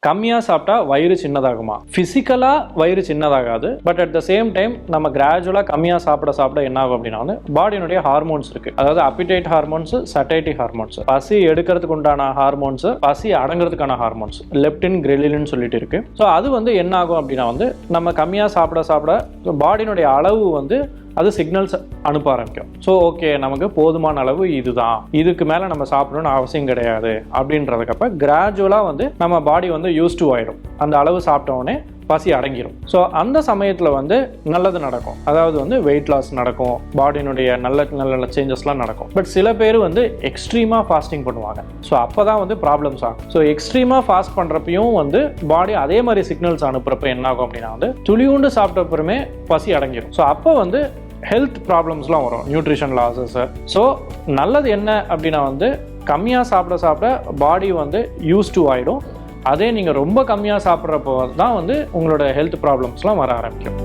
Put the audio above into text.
கம்மியாக சாப்பிட்டா வயிறு சின்னதாகுமா? ஃபிசிக்கலாக வயிறு சின்னதாகாது. But at the same time நம்ம கிராஜுவலாக கம்மியாக சாப்பிட என்ன ஆகும் அப்படின்னா வந்து பாடியினுடைய ஹார்மோன்ஸ் இருக்குது. அதாவது அப்பிடைட் ஹார்மோன்ஸ், சட்டைட்டி ஹார்மோன்ஸ், பசி எடுக்கிறதுக்கு உண்டான ஹார்மோன்ஸ், பசி அடங்குறதுக்கான ஹார்மோன்ஸ், லெப்டின் கிரெலின் சொல்லிட்டு இருக்கு. ஸோ அது வந்து என்ன ஆகும் அப்படின்னா வந்து நம்ம கம்மியாக சாப்பிட பாடியினுடைய அளவு வந்து அது சிக்னல்ஸ் அனுப்ப ஆரம்பிக்கும். ஸோ ஓகே, நமக்கு போதுமான அளவு இதுதான், இதுக்கு மேலே நம்ம சாப்பிடணும்னு அவசியம் கிடையாது அப்படின்றதுக்கப்ப கிராஜுவலாக வந்து நம்ம பாடி வந்து யூஸ் டு ஆயிடும். அந்த அளவு சாப்பிட்டோடனே பசி அடங்கிடும். ஸோ அந்த சமயத்தில் வந்து நல்லது நடக்கும். அதாவது வந்து வெயிட் லாஸ் நடக்கும், பாடியினுடைய நல்ல சேஞ்சஸ்லாம் நடக்கும். பட் சில பேர் வந்து எக்ஸ்ட்ரீமாக ஃபாஸ்டிங் பண்ணுவாங்க. ஸோ அப்போ தான் வந்து ப்ராப்ளம்ஸ் ஆகும். ஸோ எக்ஸ்ட்ரீமாக ஃபாஸ்ட் பண்ணுறப்பையும் வந்து பாடி அதே மாதிரி சிக்னல்ஸ் அனுப்புறப்ப என்ன ஆகும் அப்படின்னா வந்து துளியுண்டு சாப்பிட்டப்புறமே பசி அடங்கிடும். ஸோ அப்போ வந்து ஹெல்த் ப்ராப்ளம்ஸ்லாம் வரும், நியூட்ரிஷன் லாஸஸ். ஸோ நல்லது என்ன அப்படின்னா வந்து கம்மியாக சாப்பிட பாடி வந்து யூஸ் டு ஆகிடும். அதே நீங்கள் ரொம்ப கம்மியாக சாப்பிட்றப்போ தான் வந்து உங்களோட ஹெல்த் ப்ராப்ளம்ஸ்லாம் வர ஆரம்பிக்கும்.